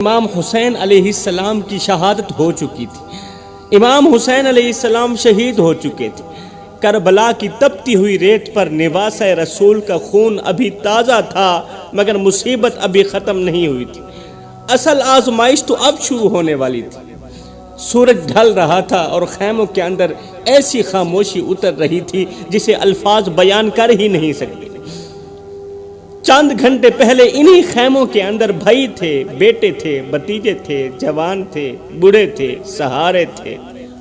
امام حسین علیہ السلام کی شہادت ہو چکی تھی۔ امام حسین علیہ السلام شہید ہو چکے تھے۔ کربلا کی تپتی ہوئی ریت پر نواسہ رسول کا خون ابھی تازہ تھا، مگر مصیبت ابھی ختم نہیں ہوئی تھی۔ اصل آزمائش تو اب شروع ہونے والی تھی۔ سورج ڈھل رہا تھا اور خیموں کے اندر ایسی خاموشی اتر رہی تھی جسے الفاظ بیان کر ہی نہیں سکتے۔ چند گھنٹے پہلے انہی خیموں کے اندر بھائی تھے، بیٹے تھے، بھتیجے تھے، جوان تھے، بوڑھے تھے، سہارے تھے،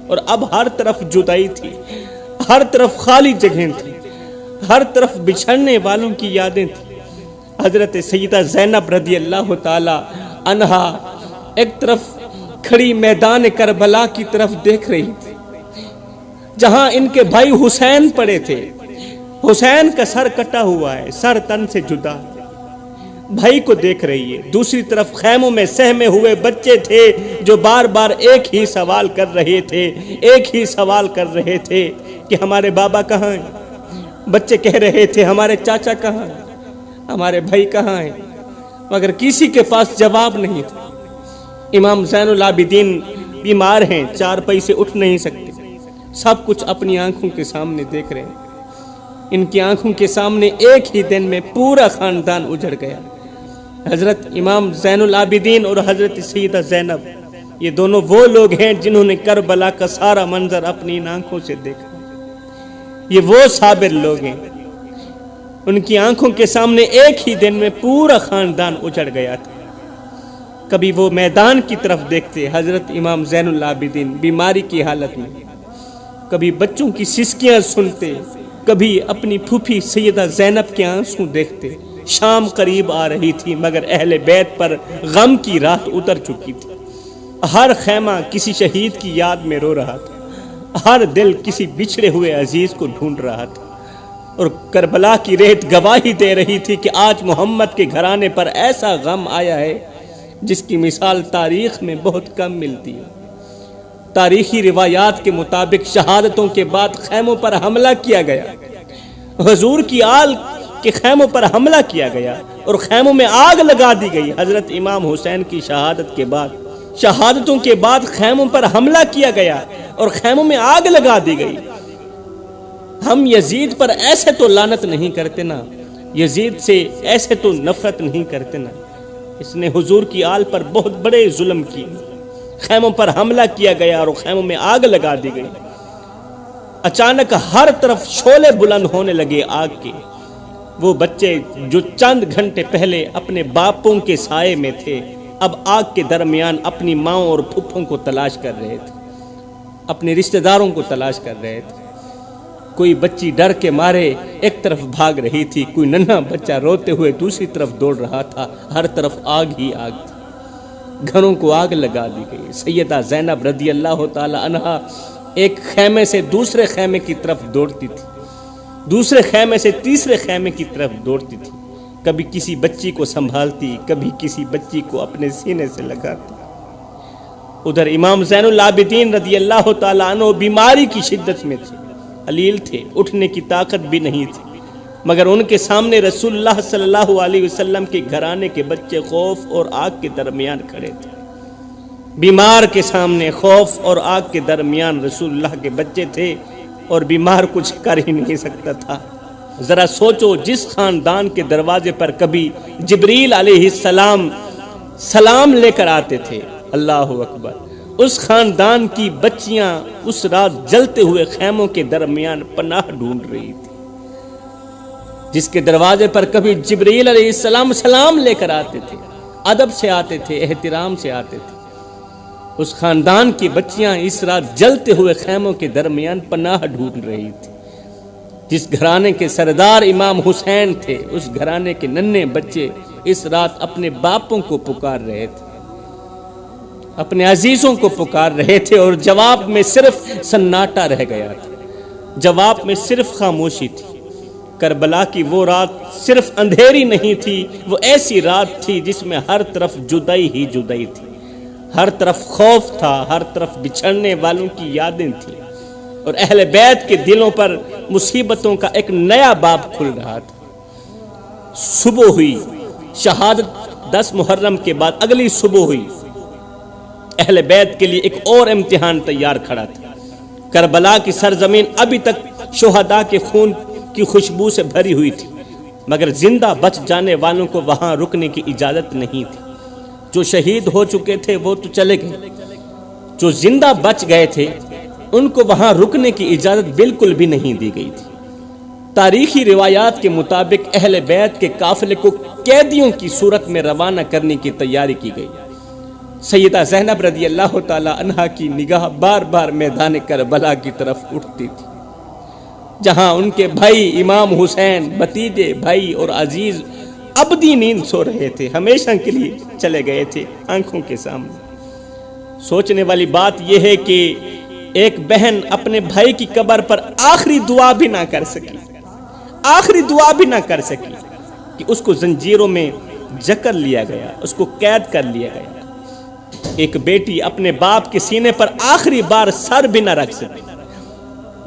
اور اب ہر طرف جدائی تھی، ہر طرف خالی جگہیں تھی، ہر طرف بچھڑنے والوں کی یادیں تھیں۔ حضرت سیدہ زینب رضی اللہ تعالی عنہا ایک طرف کھڑی میدان کربلا کی طرف دیکھ رہی تھی جہاں ان کے بھائی حسین پڑے تھے۔ حسین کا سر کٹا ہوا ہے، سر تن سے جدا، بھائی کو دیکھ رہی ہے۔ دوسری طرف خیموں میں سہمے ہوئے بچے تھے جو بار بار ایک ہی سوال کر رہے تھے کہ ہمارے بابا کہاں ہیں؟ بچے کہہ رہے تھے ہمارے چاچا کہاں ہیں؟ ہمارے بھائی کہاں ہیں؟ مگر کسی کے پاس جواب نہیں تھا۔ امام زین العابدین بیمار ہیں، چارپائی سے اٹھ نہیں سکتے، سب کچھ اپنی آنکھوں کے سامنے دیکھ رہے ہیں۔ ان کی آنکھوں کے سامنے ایک ہی دن میں پورا خاندان اجڑ گیا۔ حضرت امام زین العابدین اور حضرت سیدہ زینب، یہ دونوں وہ لوگ ہیں جنہوں نے کربلا کا سارا منظر اپنی ان آنکھوں سے دیکھا۔ یہ وہ صابر لوگ ہیں، ان کی آنکھوں کے سامنے ایک ہی دن میں پورا خاندان اجڑ گیا تھا۔ کبھی وہ میدان کی طرف دیکھتے، حضرت امام زین العابدین بیماری کی حالت میں، کبھی بچوں کی سسکیاں سنتے، کبھی اپنی پھوپھی سیدہ زینب کے آنسو دیکھتے۔ شام قریب آ رہی تھی مگر اہل بیت پر غم کی رات اتر چکی تھی۔ ہر خیمہ کسی شہید کی یاد میں رو رہا تھا، ہر دل کسی بچھڑے ہوئے عزیز کو ڈھونڈ رہا تھا، اور کربلا کی ریت گواہی دے رہی تھی کہ آج محمد کے گھرانے پر ایسا غم آیا ہے جس کی مثال تاریخ میں بہت کم ملتی ہے۔ تاریخی روایات کے مطابق شہادتوں کے بعد خیموں پر حملہ کیا گیا، حضور کی آل کے خیموں پر حملہ کیا گیا اور خیموں میں آگ لگا دی گئی۔ حضرت امام حسین کی شہادتوں کے بعد خیموں پر حملہ کیا گیا اور خیموں میں آگ لگا دی گئی۔ ہم یزید پر ایسے تو لعنت نہیں کرتے نا، یزید سے ایسے تو نفرت نہیں کرتے نا، اس نے حضور کی آل پر بہت بڑے ظلم کیے۔ خیموں پر حملہ کیا گیا اور خیموں میں آگ لگا دی گئی۔ اچانک ہر طرف شعلے بلند ہونے لگے آگ کے۔ وہ بچے جو چند گھنٹے پہلے اپنے باپوں کے سائے میں تھے، اب آگ کے درمیان اپنی ماں اور پھپھوں کو تلاش کر رہے تھے، اپنے رشتہ داروں کو تلاش کر رہے تھے۔ کوئی بچی ڈر کے مارے ایک طرف بھاگ رہی تھی، کوئی ننھا بچہ روتے ہوئے دوسری طرف دوڑ رہا تھا۔ ہر طرف آگ ہی آگ تھی، گھروں کو آگ لگا دی گئی۔ سیدہ زینب رضی اللہ تعالی عنہا ایک خیمے سے دوسرے خیمے کی طرف دوڑتی تھی، دوسرے خیمے سے تیسرے خیمے کی طرف دوڑتی تھی، کبھی کسی بچی کو سنبھالتی، کبھی کسی بچی کو اپنے سینے سے لگاتی۔ ادھر امام زین العابدین رضی اللہ تعالی عنہ بیماری کی شدت میں تھے، علیل تھے، اٹھنے کی طاقت بھی نہیں تھی، مگر ان کے سامنے رسول اللہ صلی اللہ علیہ وسلم کے گھرانے کے بچے خوف اور آگ کے درمیان کھڑے تھے۔ بیمار کے سامنے خوف اور آگ کے درمیان رسول اللہ کے بچے تھے، اور بیمار کچھ کر ہی نہیں سکتا تھا۔ ذرا سوچو، جس خاندان کے دروازے پر کبھی جبریل علیہ السلام سلام لے کر آتے تھے، اللہ اکبر، اس خاندان کی بچیاں اس رات جلتے ہوئے خیموں کے درمیان پناہ ڈھونڈ رہی تھی۔ جس کے دروازے پر کبھی جبریل علیہ السلام سلام لے کر آتے تھے، ادب سے آتے تھے، احترام سے آتے تھے، اس خاندان کی بچیاں اس رات جلتے ہوئے خیموں کے درمیان پناہ ڈھونڈ رہی تھی۔ جس گھرانے کے سردار امام حسین تھے، اس گھرانے کے ننھے بچے اس رات اپنے باپوں کو پکار رہے تھے، اپنے عزیزوں کو پکار رہے تھے، اور جواب میں صرف سناٹا رہ گیا تھا، جواب میں صرف خاموشی تھی۔ کربلا کی وہ رات صرف اندھیری نہیں تھی، وہ ایسی رات تھی جس میں ہر طرف جدائی ہی جدائی تھی، ہر طرف خوف تھا، ہر طرف بچھڑنے والوں کی یادیں تھیں، اور اہل بیت کے دلوں پر مصیبتوں کا ایک نیا باب کھل رہا تھا۔ صبح ہوئی، شہادت 10 محرم کے بعد اگلی صبح ہوئی، اہل بیت کے لیے ایک اور امتحان تیار کھڑا تھا۔ کربلا کی سرزمین ابھی تک شہداء کے خون کی خوشبو سے بھری ہوئی تھی، مگر زندہ بچ جانے والوں کو وہاں رکنے کی اجازت نہیں تھی۔ جو شہید ہو چکے تھے وہ تو چلے گئے، جو زندہ بچ گئے تھے ان کو وہاں رکنے کی اجازت بالکل بھی نہیں دی گئی تھی۔ تاریخی روایات کے مطابق اہل بیت کے قافلے کو قیدیوں کی صورت میں روانہ کرنے کی تیاری کی گئی۔ سیدہ زینب رضی اللہ تعالی عنہا کی نگاہ بار بار میدان کربلا کی طرف اٹھتی تھی، جہاں ان کے بھائی امام حسین، بھتیجے، بھائی اور عزیز ابدی نیند سو رہے تھے، ہمیشہ کے لیے چلے گئے تھے آنکھوں کے سامنے۔ سوچنے والی بات یہ ہے کہ ایک بہن اپنے بھائی کی قبر پر آخری دعا بھی نہ کر سکی، آخری دعا بھی نہ کر سکی کہ اس کو زنجیروں میں جکڑ لیا گیا، اس کو قید کر لیا گیا۔ ایک بیٹی اپنے باپ کے سینے پر آخری بار سر بھی نہ رکھ سکی۔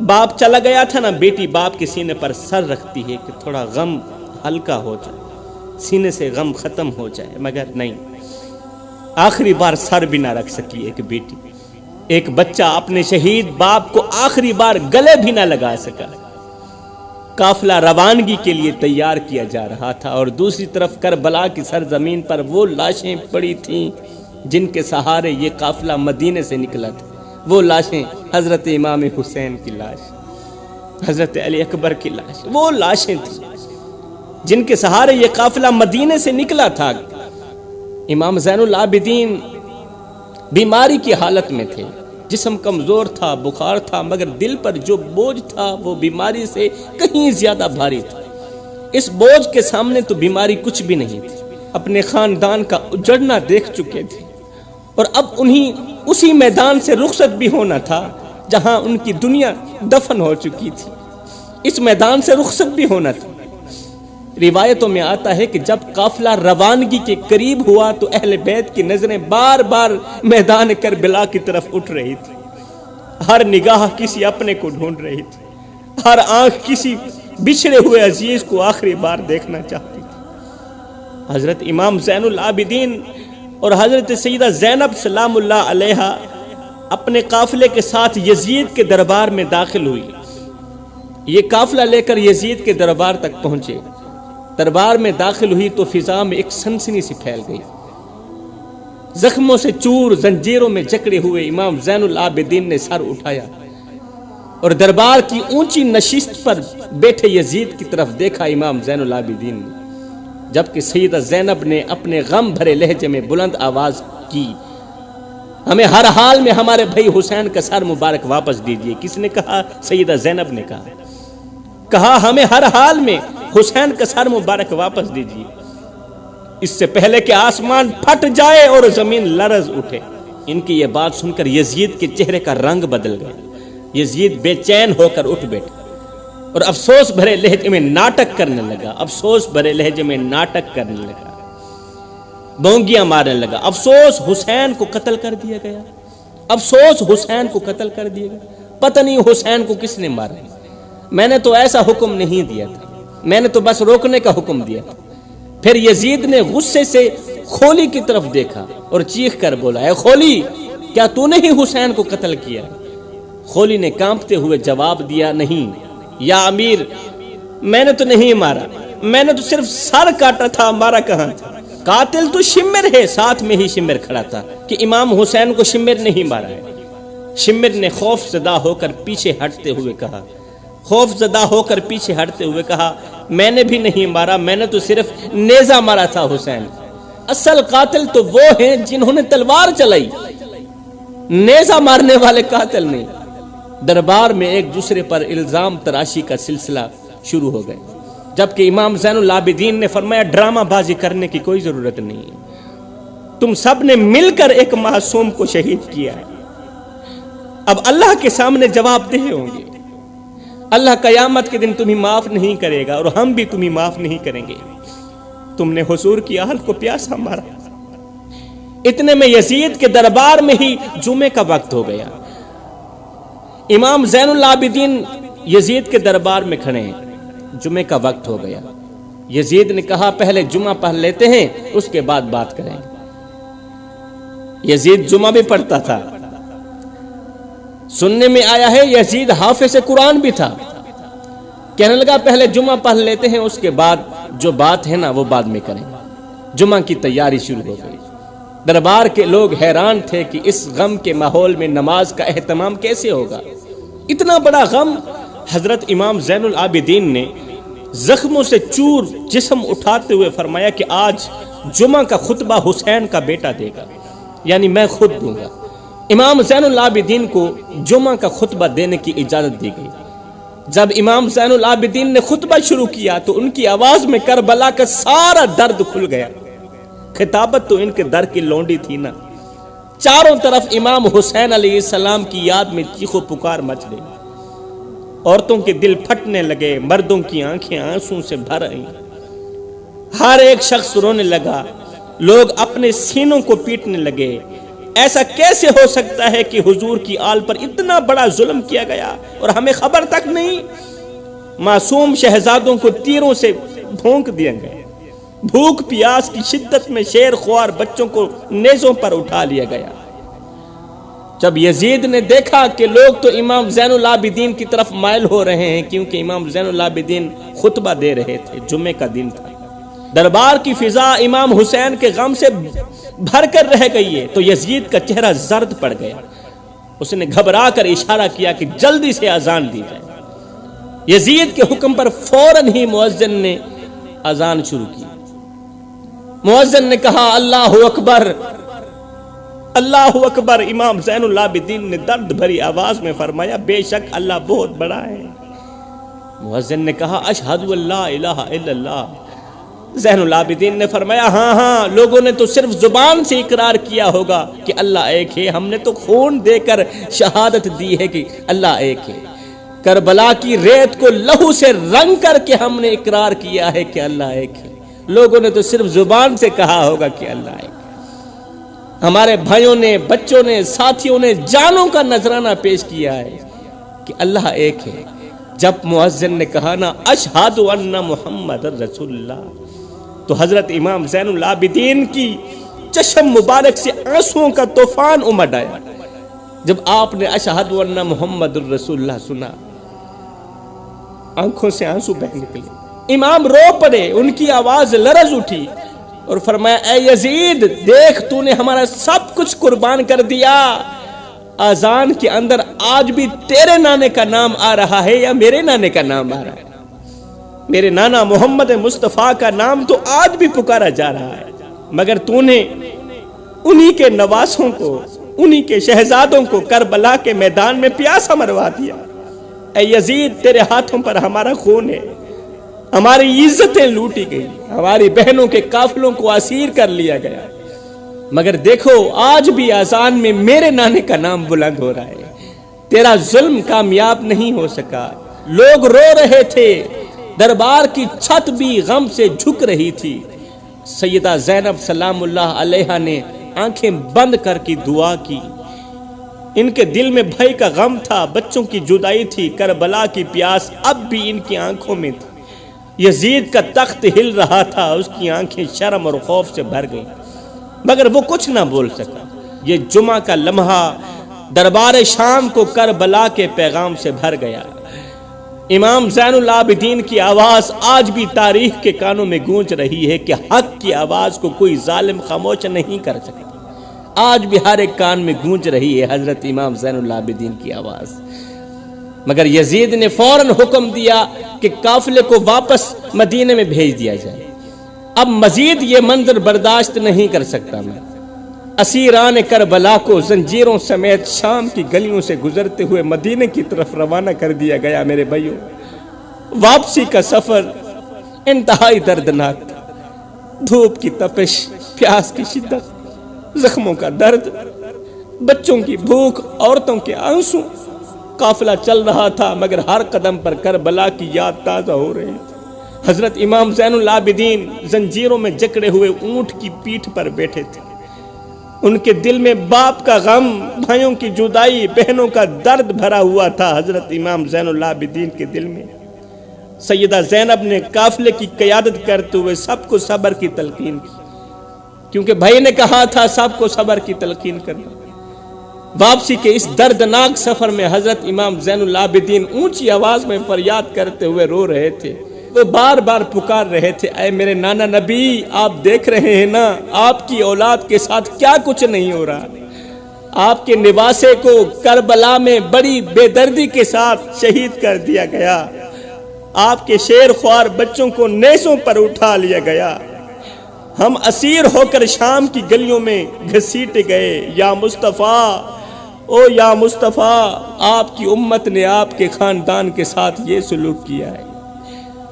باپ چلا گیا تھا نا، بیٹی باپ کے سینے پر سر رکھتی ہے کہ تھوڑا غم ہلکا ہو جائے، سینے سے غم ختم ہو جائے، مگر نہیں، آخری بار سر بھی نہ رکھ سکی ایک بیٹی۔ ایک بچہ اپنے شہید باپ کو آخری بار گلے بھی نہ لگا سکا۔ قافلہ روانگی کے لیے تیار کیا جا رہا تھا، اور دوسری طرف کربلا کی سرزمین پر وہ لاشیں پڑی تھیں جن کے سہارے یہ قافلہ مدینے سے نکلا تھا۔ وہ لاشیں حضرت امام حسین کی لاش، حضرت علی اکبر کی لاش، وہ لاشیں تھیں جن کے سہارے یہ قافلہ مدینے سے نکلا تھا۔ امام زین العابدین بیماری کی حالت میں تھے، جسم کمزور تھا، بخار تھا، مگر دل پر جو بوجھ تھا وہ بیماری سے کہیں زیادہ بھاری تھا۔ اس بوجھ کے سامنے تو بیماری کچھ بھی نہیں تھی۔ اپنے خاندان کا اجڑنا دیکھ چکے تھے، اور اب انہیں اسی میدان سے رخصت بھی ہونا تھا جہاں ان کی دنیا دفن ہو چکی تھی۔ اس میدان سے رخصت بھی ہونا تھا۔ روایتوں میں آتا ہے کہ جب قافلہ روانگی کے قریب ہوا تو اہل بیت کی نظریں بار بار میدان کربلا کی طرف اٹھ رہی تھی۔ ہر نگاہ کسی اپنے کو ڈھونڈ رہی تھی، ہر آنکھ کسی بچھڑے ہوئے عزیز کو آخری بار دیکھنا چاہتی تھی۔ حضرت امام زین العابدین اور حضرت سیدہ زینب سلام اللہ علیہا اپنے قافلے کے ساتھ یزید کے دربار میں داخل ہوئی۔ یہ قافلہ لے کر یزید کے دربار تک پہنچے۔ دربار میں داخل ہوئی تو فضا میں ایک سنسنی سی پھیل گئی۔ زخموں سے چور، زنجیروں میں جکڑے ہوئے امام زین العابدین نے سر اٹھایا اور دربار کی اونچی نشست پر بیٹھے یزید کی طرف دیکھا امام زین العابدین نے، جبکہ سیدہ زینب نے اپنے غم بھرے لہجے میں بلند آواز کی، ہمیں ہر حال میں ہمارے بھائی حسین کا سر مبارک واپس دیجیے۔ کس نے کہا؟ سیدہ زینب نے کہا ہمیں ہر حال میں حسین کا سر مبارک واپس دیجیے، اس سے پہلے کہ آسمان پھٹ جائے اور زمین لرز اٹھے۔ ان کی یہ بات سن کر یزید کے چہرے کا رنگ بدل گیا۔ یزید بے چین ہو کر اٹھ بیٹھا اور افسوس بھرے لہجے میں ناٹک کرنے لگا، افسوس بھرے لہجے میں ناٹک کرنے لگا، بونگیاں مارنے لگا۔ افسوس، حسین کو قتل کر دیا گیا، افسوس، حسین کو قتل کر دیا گیا، پتہ نہیں حسین کو کس نے مارا، میں نے تو ایسا حکم نہیں دیا تھا، میں نے تو بس روکنے کا حکم دیا تھا۔ پھر یزید نے غصے سے خولی کی طرف دیکھا اور چیخ کر بولا، اے خولی، کیا تو نے ہی حسین کو قتل کیا؟ خولی نے کانپتے ہوئے جواب دیا، نہیں یا امیر، میں نے تو نہیں مارا، میں نے تو صرف سر کاٹا تھا، مارا کہاں تھا؟ قاتل تو شمر ہے، ساتھ میں ہی شمر کھڑا تھا کہ امام حسین کو شمر نہیں مارا ہے۔ شمر نے خوف زدہ ہو کر پیچھے ہٹتے ہوئے کہا، خوف زدہ ہو کر پیچھے ہٹتے ہوئے کہا، میں نے بھی نہیں مارا، میں نے تو صرف نیزہ مارا تھا حسین۔ اصل قاتل تو وہ ہیں جنہوں نے تلوار چلائی، نیزہ مارنے والے قاتل نہیں۔ دربار میں ایک دوسرے پر الزام تراشی کا سلسلہ شروع ہو گئے، جبکہ امام زین العابدین نے فرمایا، ڈرامہ بازی کرنے کی کوئی ضرورت نہیں، تم سب نے مل کر ایک معصوم کو شہید کیا ہے، اب اللہ کے سامنے جواب دہ ہوں گے۔ اللہ قیامت کے دن تمہیں معاف نہیں کرے گا اور ہم بھی تمہیں معاف نہیں کریں گے۔ تم نے حضور کی آہل کو پیاسا مارا۔ اتنے میں یزید کے دربار میں ہی جمعے کا وقت ہو گیا۔ امام زین العابدین یزید کے دربار میں کھڑے ہیں، جمعے کا وقت ہو گیا۔ یزید نے کہا پہلے جمعہ پڑھ لیتے ہیں اس کے بعد بات کریں گے۔ یزید جمعہ بھی پڑھتا تھا، سننے میں آیا ہے یزید حافظ قرآن بھی تھا۔ کہنے لگا پہلے جمعہ پڑھ لیتے ہیں اس کے بعد جو بات ہے نا وہ بعد میں کریں گے۔ جمعہ کی تیاری شروع ہو گئی۔ دربار کے لوگ حیران تھے کہ اس غم کے ماحول میں نماز کا اہتمام کیسے ہوگا۔ اتنا بڑا غم۔ حضرت امام زین العابدین نے زخموں سے چور جسم اٹھاتے ہوئے فرمایا کہ آج جمعہ کا خطبہ حسین کا بیٹا دے گا، یعنی میں خود دوں گا۔ امام زین العابدین کو جمعہ کا خطبہ دینے کی اجازت دی گئی۔ جب امام زین العابدین نے خطبہ شروع کیا تو ان کی آواز میں کربلا کا سارا درد کھل گیا۔ خطابت تو ان کے در کی لونڈی تھی نا۔ چاروں طرف امام حسین علیہ السلام کی یاد میں چیخ و پکار مچ گئی۔ عورتوں کے دل پھٹنے لگے، مردوں کی آنکھیں آنسوں سے بھر آئیں۔ ہر ایک شخص رونے لگا، لوگ اپنے سینوں کو پیٹنے لگے۔ ایسا کیسے ہو سکتا ہے کہ حضور کی آل پر اتنا بڑا ظلم کیا گیا اور ہمیں خبر تک نہیں؟ معصوم شہزادوں کو تیروں سے بھونک دیا گیا۔ بھوک پیاس کی شدت میں شیر خوار بچوں کو نیزوں پر اٹھا لیا گیا۔ جب یزید نے دیکھا کہ لوگ تو امام زین العابدین کی طرف مائل ہو رہے ہیں کیونکہ امام زین العابدین خطبہ دے رہے تھے، جمعے کا دن تھا، دربار کی فضا امام حسین کے غم سے بھر کر رہ گئی ہے، تو یزید کا چہرہ زرد پڑ گیا۔ اس نے گھبرا کر اشارہ کیا کہ جلدی سے اذان دی جائے۔ یزید کے حکم پر فوراً ہی مؤذن نے اذان شروع کی۔ مؤذن نے کہا اللہ اکبر، اللہ اکبر۔ امام زین العابدین نے درد بھری آواز میں فرمایا بے شک اللہ بہت بڑا ہے۔ مؤذن نے کہا اشہد ان لا الہ الا اللہ۔ زین العابدین نے فرمایا ہاں لوگوں نے تو صرف زبان سے اقرار کیا ہوگا کہ اللہ ایک ہے، ہم نے تو خون دے کر شہادت دی ہے کہ اللہ ایک ہے۔ کربلا کی ریت کو لہو سے رنگ کر کے ہم نے اقرار کیا ہے کہ اللہ ایک ہے، لوگوں نے تو صرف زبان سے کہا ہوگا کہ اللہ ایک ہے۔ ہمارے بھائیوں نے، بچوں نے، ساتھیوں نے جانوں کا نذرانہ پیش کیا ہے کہ اللہ ایک ہے۔ جب مؤذن نے کہا نا اشہد ان محمد رسول اللہ، تو حضرت امام زین العابدین کی چشم مبارک سے آنسوؤں کا طوفان امڈ آیا۔ جب آپ نے اشہد ان محمد الرسول اللہ سنا، آنکھوں سے آنسو بہہ نکلے، امام رو پڑے، ان کی آواز لرز اٹھی اور فرمایا اے یزید دیکھ تو نے ہمارا سب کچھ قربان کر دیا، اذان کے اندر آج بھی تیرے نانے کا نام آ رہا ہے یا میرے نانے کا نام آ رہا ہے؟ میرے نانا محمد مصطفیٰ کا نام تو آج بھی پکارا جا رہا ہے، مگر تو نے انہی کے نواسوں کو، انہی کے شہزادوں کو کربلا کے میدان میں پیاسا مروا دیا۔ اے یزید تیرے ہاتھوں پر ہمارا خون ہے، ہماری عزتیں لوٹی گئی، ہماری بہنوں کے قافلوں کو اسیر کر لیا گیا، مگر دیکھو آج بھی اذان میں میرے نانے کا نام بلند ہو رہا ہے۔ تیرا ظلم کامیاب نہیں ہو سکا۔ لوگ رو رہے تھے، دربار کی چھت بھی غم سے جھک رہی تھی۔ سیدہ زینب سلام اللہ علیہا نے آنکھیں بند کر کے دعا کی۔ ان کے دل میں بھائی کا غم تھا، بچوں کی جدائی تھی، کربلا کی پیاس اب بھی ان کی آنکھوں میں تھی۔ یزید کا تخت ہل رہا تھا، اس کی آنکھیں شرم اور خوف سے بھر گئیں، مگر وہ کچھ نہ بول سکا۔ یہ جمعہ کا لمحہ دربار شام کو کربلا کے پیغام سے بھر گیا۔ امام زین العابدین کی آواز آج بھی تاریخ کے کانوں میں گونج رہی ہے کہ حق کی آواز کو کوئی ظالم خاموش نہیں کر سکتا۔ آج بھی ہر ایک کان میں گونج رہی ہے حضرت امام زین العابدین کی آواز۔ مگر یزید نے فوراً حکم دیا کہ قافلے کو واپس مدینے میں بھیج دیا جائے۔ اب مزید یہ منظر برداشت نہیں کر سکتا میں۔ اسیران کربلا کو زنجیروں سمیت شام کی گلیوں سے گزرتے ہوئے مدینے کی طرف روانہ کر دیا گیا۔ میرے بھائیوں، واپسی کا سفر انتہائی دردناک تھا۔ دھوپ کی تپش، پیاس کی شدت، زخموں کا درد، بچوں کی بھوک، عورتوں کے آنسو۔ قافلہ چل رہا تھا مگر ہر قدم پر کربلا کی یاد تازہ ہو رہی تھی۔ حضرت امام زین العابدین زنجیروں میں جکڑے ہوئے اونٹ کی پیٹھ پر بیٹھے تھے۔ ان کے دل میں باپ کا غم، بھائیوں کی جدائی، بہنوں کا درد بھرا ہوا تھا۔ حضرت امام زین العابدین کے دل میں سیدہ زینب نے قافلے کی قیادت کرتے ہوئے سب کو صبر کی تلقین کی، کیونکہ بھائی نے کہا تھا سب کو صبر کی تلقین کرنا۔ واپسی کے اس دردناک سفر میں حضرت امام زین العابدین اونچی آواز میں فریاد کرتے ہوئے رو رہے تھے۔ وہ بار بار پکار رہے تھے، اے میرے نانا نبی، آپ دیکھ رہے ہیں نا آپ کی اولاد کے ساتھ کیا کچھ نہیں ہو رہا۔ آپ کے نواسے کو کربلا میں بڑی بے دردی کے ساتھ شہید کر دیا گیا، آپ کے شیر خوار بچوں کو نیزوں پر اٹھا لیا گیا، ہم اسیر ہو کر شام کی گلیوں میں گھسیٹے گئے۔ یا مصطفیٰ، او یا مصطفیٰ، آپ کی امت نے آپ کے خاندان کے ساتھ یہ سلوک کیا ہے۔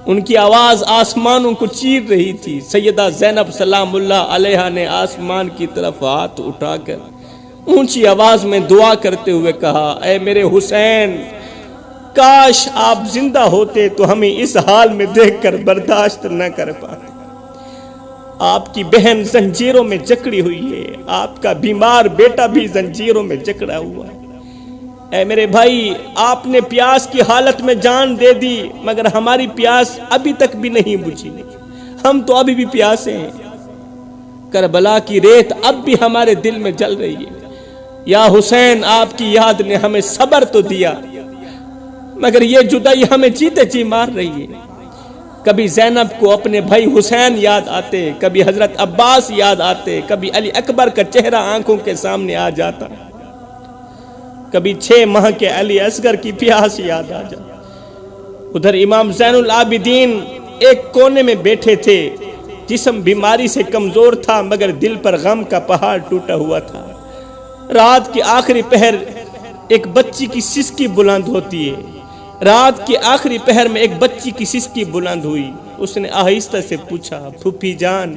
ان کی آواز آسمانوں کو چیر رہی تھی۔ سیدہ زینب سلام اللہ علیہا نے آسمان کی طرف ہاتھ اٹھا کر اونچی آواز میں دعا کرتے ہوئے کہا، اے میرے حسین، کاش آپ زندہ ہوتے تو ہمیں اس حال میں دیکھ کر برداشت نہ کر پاتے۔ آپ کی بہن زنجیروں میں جکڑی ہوئی ہے، آپ کا بیمار بیٹا بھی زنجیروں میں جکڑا ہوا ہے۔ اے میرے بھائی، آپ نے پیاس کی حالت میں جان دے دی، مگر ہماری پیاس ابھی تک بھی نہیں بجھی، ہم تو ابھی بھی پیاسے ہیں۔ کربلا کی ریت اب بھی ہمارے دل میں جل رہی ہے۔ یا حسین، آپ کی یاد نے ہمیں صبر تو دیا، مگر یہ جدائی ہمیں جیتے جی مار رہی ہے۔ کبھی زینب کو اپنے بھائی حسین یاد آتے، کبھی حضرت عباس یاد آتے، کبھی علی اکبر کا چہرہ آنکھوں کے سامنے آ جاتا، کبھی 6 ماہ کے علی اصغر کی پیاس یاد آ جاتی۔ ادھر امام زین العابدین ایک کونے میں بیٹھے تھے، جسم بیماری سے کمزور تھا مگر دل پر غم کا پہاڑ ٹوٹا ہوا تھا۔ رات کے آخری پہر ایک بچی کی سسکی بلند ہوتی ہے۔ رات کے آخری پہر میں ایک بچی کی سسکی بلند ہوئی۔ اس نے آہستہ سے پوچھا، پھوپھی جان،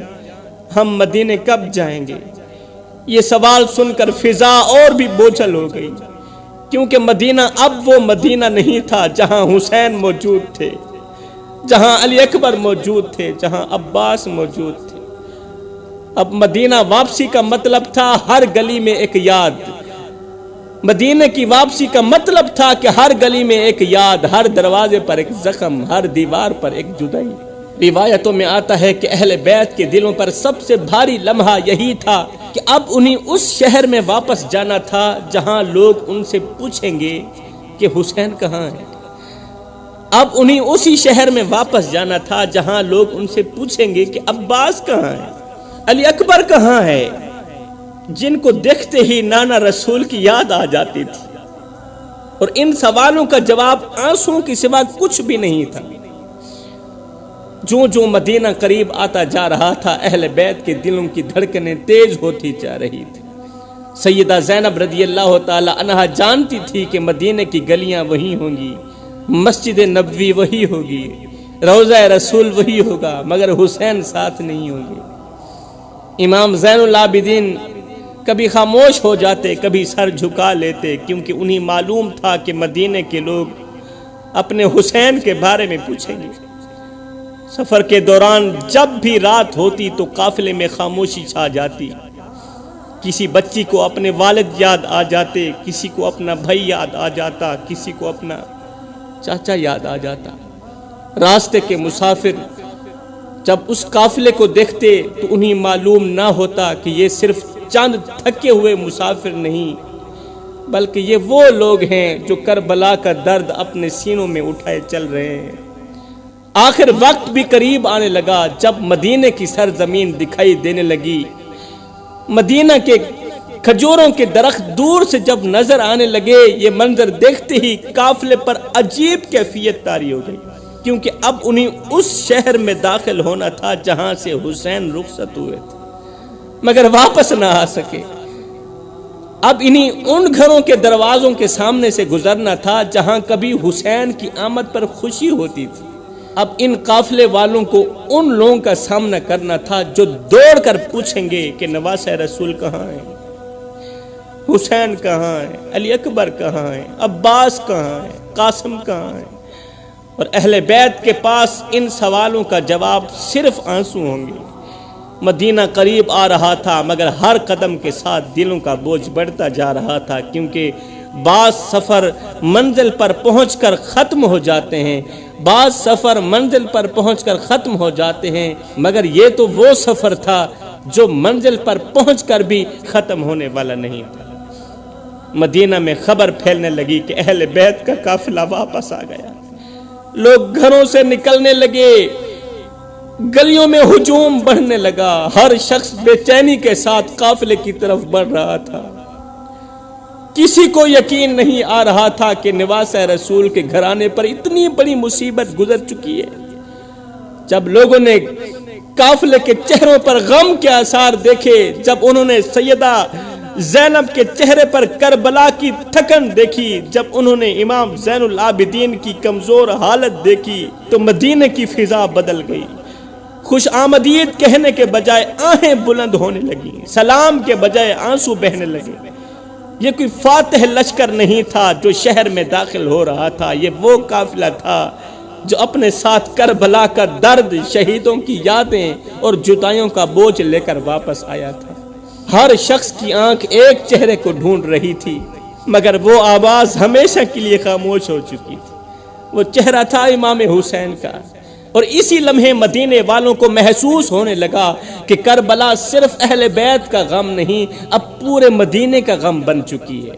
ہم مدینے کب جائیں گے؟ یہ سوال سن کر فضا اور بھی بوجھل ہو گئی، کیونکہ مدینہ اب وہ مدینہ نہیں تھا جہاں حسین موجود تھے، جہاں علی اکبر موجود تھے، جہاں عباس موجود تھے۔ اب مدینہ واپسی کا مطلب تھا ہر گلی میں ایک یاد۔ مدینہ کی واپسی کا مطلب تھا کہ ہر گلی میں ایک یاد، ہر دروازے پر ایک زخم، ہر دیوار پر ایک جدائی۔ روایتوں میں آتا ہے کہ اہل بیت کے دلوں پر سب سے بھاری لمحہ یہی تھا کہ اب انہیں اس شہر میں واپس جانا تھا جہاں لوگ ان سے پوچھیں گے کہ حسین کہاں ہے۔ اب انہیں اسی شہر میں واپس جانا تھا جہاں لوگ ان سے پوچھیں گے کہ عباس کہاں ہے، علی اکبر کہاں ہے، جن کو دیکھتے ہی نانا رسول کی یاد آ جاتی تھی۔ اور ان سوالوں کا جواب آنسوں کے سوا کچھ بھی نہیں تھا۔ جو مدینہ قریب آتا جا رہا تھا، اہل بیت کے دلوں کی دھڑکنیں تیز ہوتی جا رہی تھی۔ سیدہ زینب رضی اللہ تعالی عنہا جانتی تھی کہ مدینہ کی گلیاں وہی ہوں گی، مسجد نبوی وہی ہوگی، روضہ رسول وہی ہوگا، مگر حسین ساتھ نہیں ہوں گے۔ امام زین العابدین کبھی خاموش ہو جاتے، کبھی سر جھکا لیتے، کیونکہ انہیں معلوم تھا کہ مدینہ کے لوگ اپنے حسین کے بارے میں پوچھیں گے۔ سفر کے دوران جب بھی رات ہوتی تو قافلے میں خاموشی چھا جاتی۔ کسی بچی کو اپنے والد یاد آ جاتے، کسی کو اپنا بھائی یاد آ جاتا، کسی کو اپنا چاچا یاد آ جاتا۔ راستے کے مسافر جب اس قافلے کو دیکھتے تو انہیں معلوم نہ ہوتا کہ یہ صرف چند تھکے ہوئے مسافر نہیں، بلکہ یہ وہ لوگ ہیں جو کربلا کا درد اپنے سینوں میں اٹھائے چل رہے ہیں۔ آخر وقت بھی قریب آنے لگا جب مدینے کی سرزمین دکھائی دینے لگی۔ مدینہ کے کھجوروں کے درخت دور سے جب نظر آنے لگے، یہ منظر دیکھتے ہی قافلے پر عجیب کیفیت طاری ہو گئی، کیونکہ اب انہیں اس شہر میں داخل ہونا تھا جہاں سے حسین رخصت ہوئے تھے مگر واپس نہ آ سکے۔ اب انہیں ان گھروں کے دروازوں کے سامنے سے گزرنا تھا جہاں کبھی حسین کی آمد پر خوشی ہوتی تھی۔ اب ان قافلے والوں کو ان لوگوں کا سامنا کرنا تھا جو دوڑ کر پوچھیں گے کہ نواسہ رسول کہاں ہے، حسین کہاں ہے، علی اکبر کہاں ہے، عباس کہاں ہے، قاسم کہاں ہے۔ اور اہل بیت کے پاس ان سوالوں کا جواب صرف آنسو ہوں گے۔ مدینہ قریب آ رہا تھا مگر ہر قدم کے ساتھ دلوں کا بوجھ بڑھتا جا رہا تھا، کیونکہ بعض سفر منزل پر پہنچ کر ختم ہو جاتے ہیں، بعض سفر منزل پر پہنچ کر ختم ہو جاتے ہیں، مگر یہ تو وہ سفر تھا جو منزل پر پہنچ کر بھی ختم ہونے والا نہیں تھا۔ مدینہ میں خبر پھیلنے لگی کہ اہل بیت کا قافلہ واپس آ گیا۔ لوگ گھروں سے نکلنے لگے، گلیوں میں ہجوم بڑھنے لگا، ہر شخص بے چینی کے ساتھ قافلے کی طرف بڑھ رہا تھا۔ کسی کو یقین نہیں آ رہا تھا کہ نواسہ رسول کے گھرانے پر اتنی بڑی مصیبت گزر چکی ہے۔ جب لوگوں نے قافلے کے چہروں پر غم کے آثار دیکھے، جب انہوں نے سیدہ زینب کے چہرے پر کربلا کی تھکن دیکھی، جب انہوں نے امام زین العابدین کی کمزور حالت دیکھی، تو مدینے کی فضا بدل گئی۔ خوش آمدید کہنے کے بجائے آہیں بلند ہونے لگی، سلام کے بجائے آنسو بہنے لگے۔ یہ کوئی فاتح لشکر نہیں تھا جو شہر میں داخل ہو رہا تھا، یہ وہ قافلہ تھا جو اپنے ساتھ کربلا کا درد، شہیدوں کی یادیں اور جدائیوں کا بوجھ لے کر واپس آیا تھا۔ ہر شخص کی آنکھ ایک چہرے کو ڈھونڈ رہی تھی، مگر وہ آواز ہمیشہ کے لیے خاموش ہو چکی تھی۔ وہ چہرہ تھا امام حسین کا، اور اسی لمحے مدینے والوں کو محسوس ہونے لگا کہ کربلا صرف اہل بیت کا غم نہیں، اب پورے مدینے کا غم بن چکی ہے۔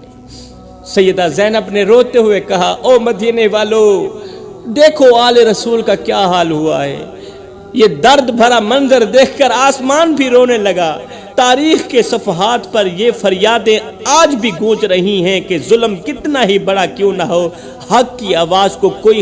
سیدہ زینب نے روتے ہوئے کہا، او مدینے والو، دیکھو آل رسول کا کیا حال ہوا ہے۔ یہ درد بھرا منظر دیکھ کر آسمان بھی رونے لگا۔ تاریخ کے صفحات پر یہ فریادیں آج بھی گونج رہی ہیں کہ ظلم کتنا ہی بڑا کیوں نہ ہو، حق کی آواز کو کوئی